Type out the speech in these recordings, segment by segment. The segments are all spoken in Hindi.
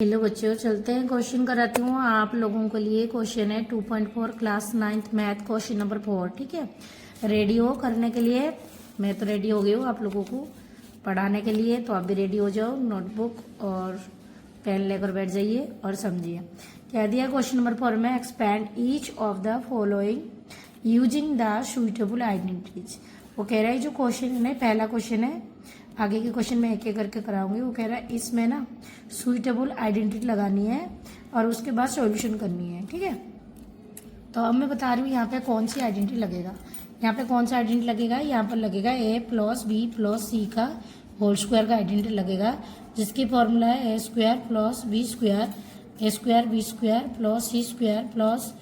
हेलो बच्चों, चलते हैं क्वेश्चन कराती हूँ आप लोगों के लिए। क्वेश्चन है 2.4 class 9th math question number 4। ठीक है, रेडी हो करने के लिए? मैं तो रेडी हो गई हूँ आप लोगों को पढ़ाने के लिए, तो आप भी रेडी हो जाओ। नोटबुक और पेन लेकर बैठ जाइए और समझिए। कह दिया क्वेश्चन नंबर 4 में, expand each of the following using the suitable identities. वो कह रहा है जो क्वेश्चन है, पहला क्वेश्चन है, आगे के क्वेश्चन में एक एक करके कराऊंगी। वो कह रहा है इसमें ना सुइटेबल आइडेंटिटी लगानी है और उसके बाद सॉल्यूशन करनी है। ठीक है, तो अब मैं बता रही हूँ यहाँ पे कौन सी आइडेंटिटी लगेगा। यहाँ पे कौन सा आइडेंटिटी लगेगा? यहाँ पर लगेगा a प्लस बी प्लस सी का होल स्क्वायर का आइडेंटिटी लगेगा, जिसकी फॉर्मूला है a square plus b square, a square b square plus c square plus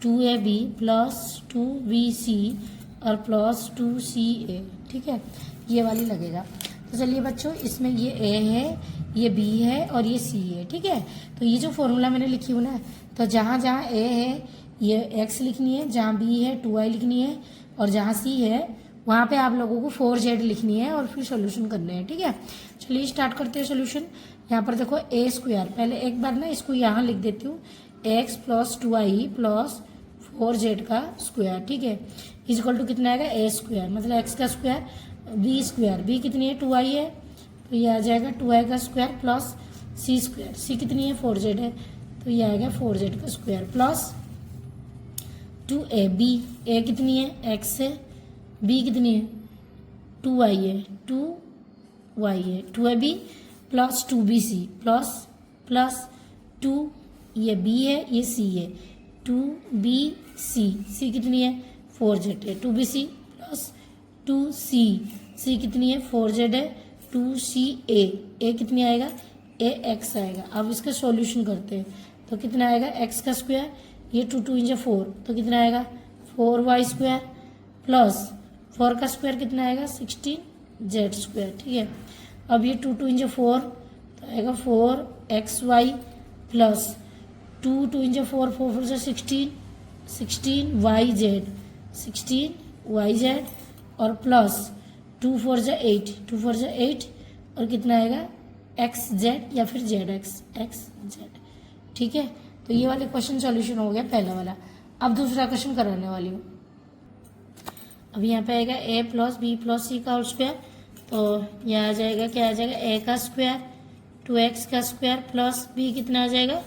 2ab plus 2bc और प्लस 2ca। ठीक है, ये वाली लगेगा। तो चलिए बच्चों, इसमें ये a है, ये b है और ये c है। ठीक है, तो ये जो फॉर्मूला मैंने लिखी हूँ ना, तो जहाँ जहाँ a है ये x लिखनी है, जहाँ b है 2y लिखनी है, और जहाँ c है वहाँ पे आप लोगों को 4z लिखनी है और फिर सोल्यूशन करने हैं। ठीक है, चलिए स्टार्ट करते हैं सोल्यूशन। यहाँ पर देखो a स्क्वायर, पहले एक बार ना इसको यहाँ लिख देती हूँ, x plus 2y plus 4z का स्क्वायर। ठीक है, इज इक्वल टू कितना आएगा? a स्क्वायर मतलब x का स्क्वायर, b स्क्वायर, b कितनी है? 2y है, तो ये आ जाएगा 2y का square plus c square, c कितनी है? 4z है, तो ये आएगा 4z का स्क्वायर प्लस 2ab, a कितनी है? x है, b कितनी है? 2y है, 2y है, 2ab प्लस 2bc प्लस 2, ये b है ये c है, 2bc, c कितनी है? 4z है, 2bc प्लस 2c, c कितनी है? 4z है, 2ca, a कितनी आएगा? ax आएगा। अब इसका सॉल्यूशन करते हैं, तो कितना आएगा? x का स्क्वायर, ये 2 2 इंटू 4, तो कितना आएगा? 4y स्क्वायर प्लस 4 का स्क्वायर कितना आएगा? 16z square. ठीक है, अब ये 2 2 इंटू 4 तो आएगा 4xy प्लस 2 2 इंटू 4, 4 4 से 16yz और प्लस 2 4 से 8, 2 4 से 8 और कितना आएगा? xz या फिर zx। ठीक है, तो ये वाले क्वेश्चन सॉल्यूशन हो गया पहला वाला। अब दूसरा क्वेश्चन कराने वाली हूँ। अब यहाँ पे आएगा a प्लस बी प्लस सी का होल स्क्वायर, तो यहाँ आ जाएगा क्या आ जाएगा? a का स्क्वायर 2x का स्क्वायर प्लस b कितना आ जाएगा?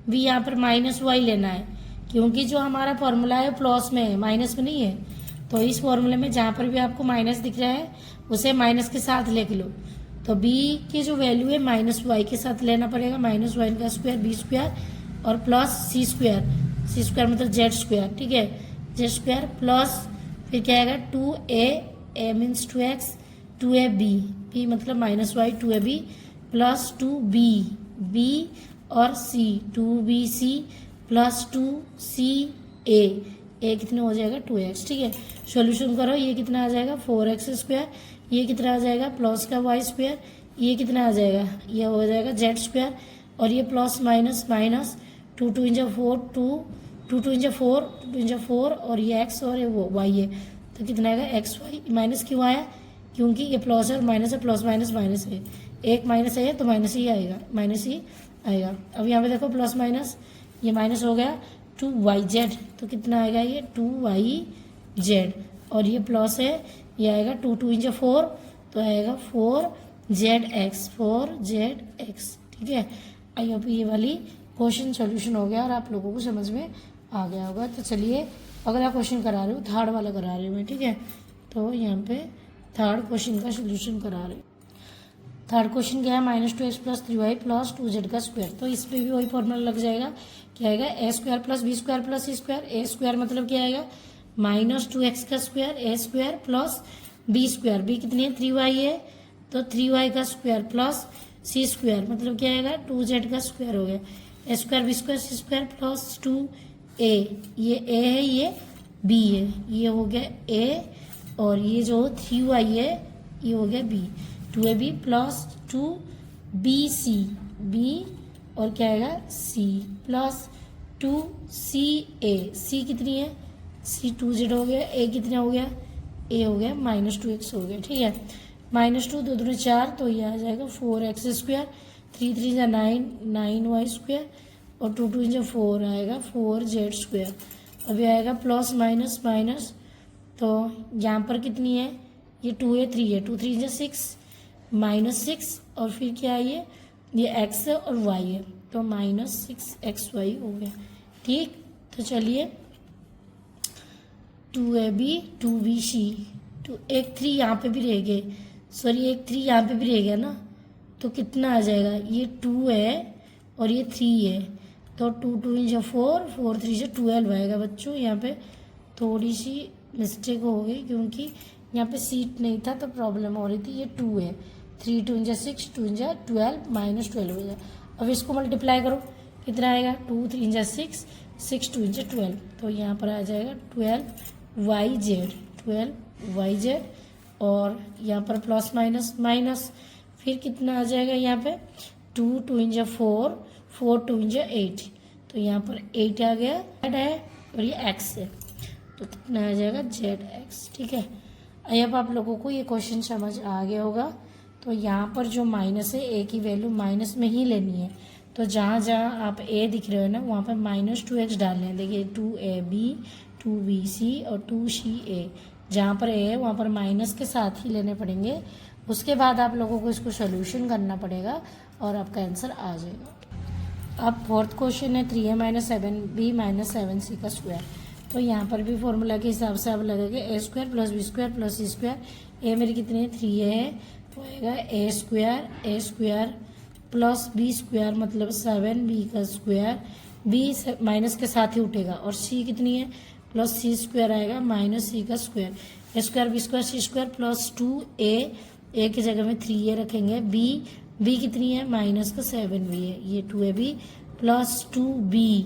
b यहाँ पर माइनस y लेना है, क्योंकि जो हमारा फॉर्मूला है प्लस में है, माइनस में नहीं है। तो इस फॉर्मूले में जहाँ पर भी आपको माइनस दिख रहा है उसे माइनस के साथ लिख लो। तो b की जो वैल्यू है माइनस y के साथ लेना पड़ेगा, माइनस y का स्क्वायर b स्क्वायर और प्लस c स्क्वायर मतलब z स्क्वायर। ठीक है, z स्क्वायर प्लस फिर क्या आएगा? 2a means 2x, 2ab, b मतलब minus y, 2ab plus 2b और c, 2bc plus 2ca, a कितना हो जाएगा? 2x। ठीक है, सॉल्यूशन करो, ये कितना आ जाएगा? 4x स्क्वायर, ये कितना आ जाएगा? प्लस का y स्क्वायर, ये कितना आ जाएगा? ये हो जाएगा z स्क्वायर, और ये प्लस माइनस 2 2 इंटू 4, 2 2 इंटू 4 और ये x और ये वो y है, तो कितना आएगा? xy। माइनस क्यों आया? क्योंकि ये प्लस है माइनस है, प्लस माइनस माइनस है, एक माइनस है तो माइनस ही आएगा, माइनस ही आएगा। अब यहाँ पे देखो प्लस माइनस, ये माइनस हो गया 2yz, तो कितना आएगा? ये 2yz, और ये प्लस है, ये आएगा 2 2 इंटू 4, तो आएगा 4zx। ठीक है, आई होप ये वाली क्वेश्चन सॉल्यूशन हो गया और आप लोगों को समझ में आ गया होगा। तो चलिए अगला क्वेश्चन करा रही हूँ, थर्ड वाला करा रही हूँ मैं। ठीक है, तो यहाँ पे थर्ड क्वेश्चन का सॉल्यूशन करा रही हूँ। थर्ड क्वेश्चन क्या है? -2x plus 3y plus 2z का स्क्वायर। तो इस पे भी वही फॉर्मूला लग जाएगा, क्या आएगा? a square plus b square plus c square. a square मतलब क्या आएगा? -2x का square, a square plus b square, b कितनी है? 3y है, तो 3y का स्क्वायर प्लस c स्क्वायर मतलब क्या आएगा? 2z का स्क्वायर हो गया, a square b square c square plus 2a, ये a है ये b है, ये हो गया a, और ये जो 3y है ये हो गया b, 2ab plus 2bc, b और क्या आएगा? c प्लस 2ca, c कितनी है? c 2z हो गया, a कितना हो गया? a हो गया -2x हो गया। ठीक है, -2 2 4, तो ये आ जाएगा 4x स्क्वायर, 3 3 जा 9, 9y स्क्वायर और 2 2 जा 4 आएगा 4z स्क्वायर। अभी आएगा प्लस माइनस माइनस, तो यहाँ पर कितनी है, ये 2 है 3 है, 2 3 जा 6 -6 और फिर क्या है ये x है और y है, तो -6xy हो गया। ठीक, तो चलिए 2ab 2bc, तो एक 3 यहाँ पे भी रह गए, सॉरी एक 3 यहाँ पे भी रह गया ना, तो कितना आ जाएगा, ये 2 है और ये 3 है, तो 2 2 जा 4, 4 3 जा 12 आएगा। बच्चों यहाँ पे थोड़ी सी मिस्टेक हो गई क्योंकि यहाँ पे सीट नहीं था तो प्रॉब्लम हो रही थी। ये 2 है, 3 2 जा 6, 2 जा 12 -12 हो जाए। अब इसको मल्टीप्लाई करो, कितना आएगा, 2 3 जा 6, 6 2 जा 12, तो यहाँ पर आ जाएगा 12yz, 12yz और यहाँ पर प्लस माइनस माइनस, फिर कितना आ जाएगा यहाँ पे 2 2 जा 4, 4 2 जा 8, तो यहाँ पर 8 आ गया है और ये x है, तो कितना आ जाएगा zx। ठीक है, अब आप लोगों को ये क्वेश्चन समझ आ गया होगा। तो यहाँ पर जो माइनस है a की वैल्यू माइनस में ही लेनी है, तो जहाँ जहाँ आप a दिख रहे हो ना वहाँ पर -2x डालने हैं। देखिए 2ab 2bc और 2ca, जहाँ पर a है वहाँ पर माइनस के साथ ही लेने पड़ेंगे। उसके बाद आप लोगों को इसको सोल्यूशन करना पड़ेगा और आपका आंसर आ जाएगा। अब फोर्थ क्वेश्चन है 3a - 7b - 7c का स्क्वायर। तो यहाँ पर भी फॉर्मूला के हिसाब से आप लगेगा a square plus b square plus c square. a मेरी कितनी है 3a है, तो आएगा a square plus b square मतलब 7b का स्क्वायर, b माइनस के साथ ही उठेगा, और c कितनी है प्लस c स्क्वायर आएगा माइनस c का square. a square b square c square plus 2a की जगह में 3a रखेंगे, b कितनी है माइनस का 7b है, ये 2ab plus 2b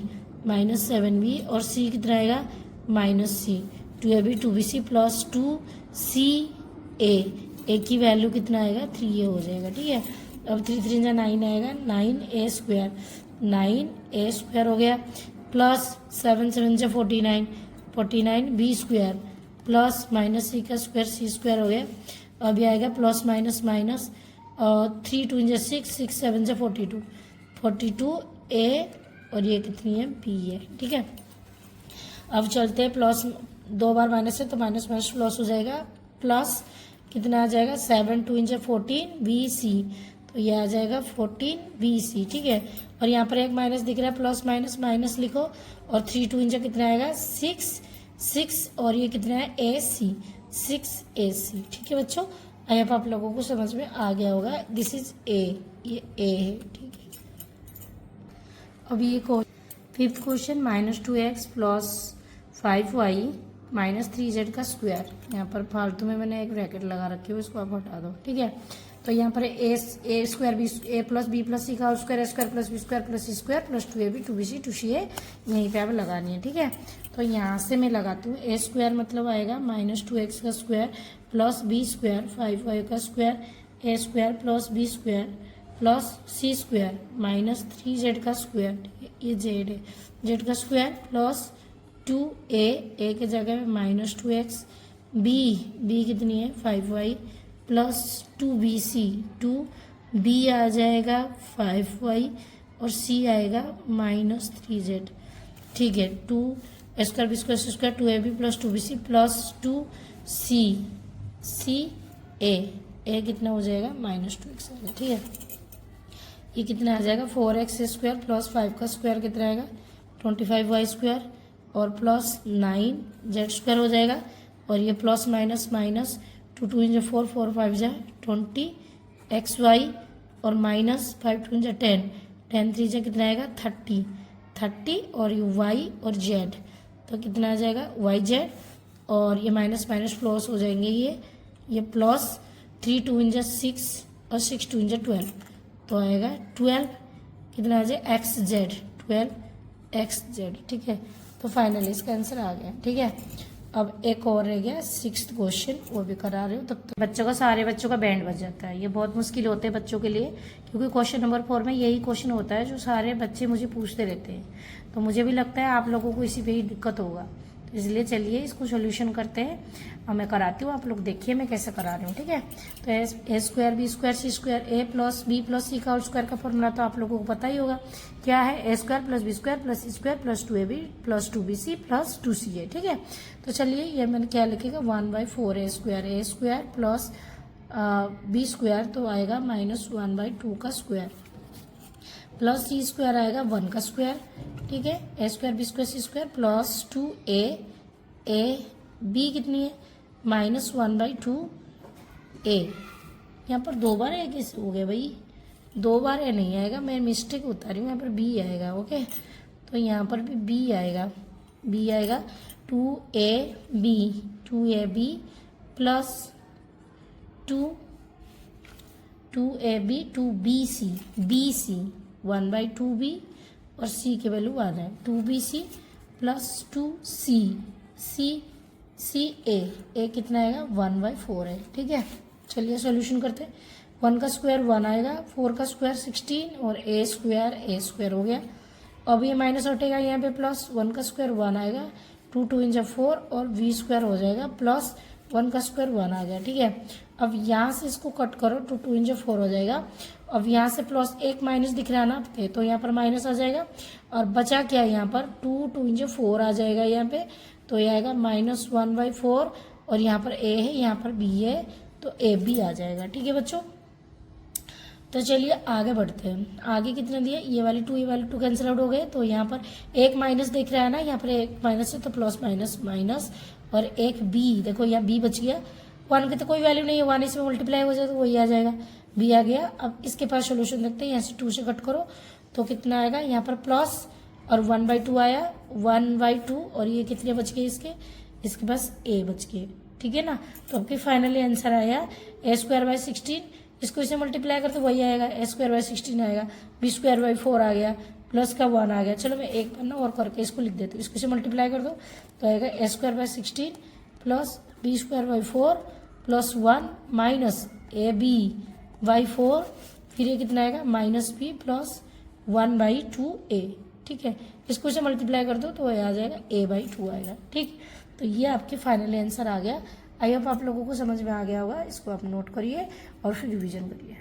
minus 7b और c कितना आएगा -c, 2ab 2bc plus 2ca, a की वैल्यू कितना आएगा 3a हो जाएगा। ठीक है, अब 3 3 जा 9 आएगा, 9a स्क्वायर, 9a स्क्वायर हो गया प्लस 7 7 जा 49, 49b स्क्वायर प्लस -c का स्क्वायर c स्क्वायर हो गया। अभी आएगा प्लस माइनस माइनस, 3 2 जा 6, 6 7 जा 42, 42a और ये कितनी है b है। ठीक है, अब चलते हैं प्लस, 2 बार माइनस है तो माइनस माइनस प्लस हो जाएगा, प्लस कितना आ जाएगा 7 2 जा 14 bc, तो ये आ जाएगा 14 bc। ठीक है, और यहाँ पर एक माइनस दिख रहा है, प्लस माइनस माइनस लिखो, और 3 2 जा कितना आएगा 6 और ये कितना है ac, 6ac। ठीक है बच्चों, अब आप लोगों को समझ में आ गया होगा, दिस इज a, ये a है। ठीक है, अब ये fifth question -2x plus 5y -3z का स्क्वायर। यहाँ पर फालतू में मैंने एक ब्रैकेट लगा रखी है, इसको आप हटा दो। ठीक है, तो यहाँ पर a square a plus b plus c का whole square, a square plus b square plus c square plus 2ab 2bc 2ca यहीं पे आप लगानी है। ठीक है, तो यहाँ से मैं लगाती हूँ, a स्क्वायर मतलब आएगा -2x का square plus b square 5y का square, a square plus b square plus c square -3z का स्क्वायर, ये z है, z का स्क्वायर प्लस 2a की जगह में -2x, b कितनी है 5y प्लस 2bc, 2b आ जाएगा 5y और c आएगा -3z। ठीक है, 2 square b square c square 2ab plus 2bc plus 2ca कितना हो जाएगा -2x आएगा। ठीक है, ये कितना आ जाएगा 4x स्क्वायर प्लस 5 का स्क्वायर कितना आएगा 25y स्क्वायर और प्लस 9z स्क्वायर हो जाएगा, और ये प्लस माइनस माइनस 2 2 जा 4 4 5 जा 20xy और माइनस 5 2 जा 10 10 3 जा कितना आएगा 30 और ये y और z, तो कितना आ जाएगा yz, और ये माइनस माइनस प्लस हो जाएंगे, ये प्लस 3 2 जा 6 और 6 2 जा 12, तो आएगा 12 कितना आ जाए xz, 12xz। ठीक है, तो फाइनली इसका आंसर आ गया। ठीक है, अब एक और रह गया 6th क्वेश्चन, वो भी करा रही हूँ, तब तक बच्चों का सारे बच्चों का बैंड बज जाता है। ये बहुत मुश्किल होते हैं बच्चों के लिए, क्योंकि क्वेश्चन नंबर 4 में यही क्वेश्चन होता है जो सारे बच्चे मुझे पूछते रहते हैं, तो मुझे भी लगता है आप लोगों को इसी पे ही दिक्कत होगा। इसलिए चलिए इसको सॉल्यूशन करते हैं और मैं कराती हूँ, आप लोग देखिए मैं कैसे करा रही हूँ, ठीक है। तो ए स्क्वायर बी स्क्वायर सी स्क्वायर ए प्लस बी प्लस सी का होल स्क्वायर का फॉर्मूला तो आप लोगों को पता ही होगा, क्या है, a square plus b square plus c square plus 2ab plus 2bc plus 2ca, ठीक है। तो चलिए ये मैंने क्या लिखेगा 1/4 ए स्क्वायर प्लस बी स्क्वायर तो आएगा -1/2 का स्क्वायर प्लस सी स्क्वायर आएगा 1 का स्क्वायर, ठीक है। A square b square C square plus 2a B कितनी है -1/2 ए, यहाँ पर 2 बार ए कैसे हो गया भाई, 2 बार ए नहीं आएगा, मैं मिस्टेक उतार रही हूँ, यहाँ पर बी आएगा, ओके। तो यहाँ पर भी बी आएगा 2ab plus 2ab 2bc bc 1/2b और c के वैल्यू 1 है 2bc प्लस 2c a कितना आएगा 1/4 है, ठीक है। चलिए सॉल्यूशन करते हैं। 1 का स्क्वायर 1 आएगा, 4 का स्क्वायर 16 और a स्क्वायर हो गया। अब ये माइनस हटेगा यहाँ पे, प्लस 1 का स्क्वायर 1 आएगा, 2 2 × 4 और v स्क्वायर हो जाएगा प्लस 1 का स्क्वायर 1 आ गया, ठीक है। अब यहाँ से इसको कट करो तो 2 × 4 हो जाएगा। अब यहाँ से प्लस एक माइनस दिख रहा है ना पे, तो यहाँ पर माइनस आ जाएगा और बचा क्या यहाँ पर 2 × 4 आ जाएगा यहाँ पे, तो ये आएगा -1/4 और यहाँ पर a है यहाँ पर b है तो ab आ जाएगा, ठीक है बच्चों। तो चलिए आगे बढ़ते हैं। आगे कितने दिए, ये वाली 2 कैंसिल आउट हो गए, तो यहाँ पर एक माइनस दिख रहा है ना, यहाँ पर एक माइनस है तो प्लस माइनस और एक b, देखो यहाँ b बच गया, 1 की तो कोई वैल्यू नहीं है, 1 इसमें मल्टीप्लाई हो जाए तो वही आ जाएगा, b आ गया। अब इसके पास सोल्यूशन देखते हैं, यहाँ से 2 से कट करो तो कितना आएगा, यहाँ पर प्लस और 1/2 आया 1/2 और ये कितने बच गए इसके पास a बच गए, ठीक है ना। तो आपके फाइनली आंसर आया a²/16, इसको इसे मल्टीप्लाई कर तो वही आएगा a²/16 आएगा, b²/4 आ गया, प्लस का 1 आ गया। चलो मैं एक पन्ना और करके इसको लिख देती हूँ, इसको इसे मल्टीप्लाई कर दो तो आएगा a²/16 plus b²/4 plus 1 minus ab/4, फिर ये कितना आएगा -b प्लस 1/2a, ठीक है। इसको इसे मल्टीप्लाई कर दो तो ये आ जाएगा a/2 आएगा, ठीक। तो ये आपके फाइनल आंसर आ गया। आई होप आप लोगों को समझ में आ गया होगा, इसको आप नोट करिए और फिर रिवीजन करिए।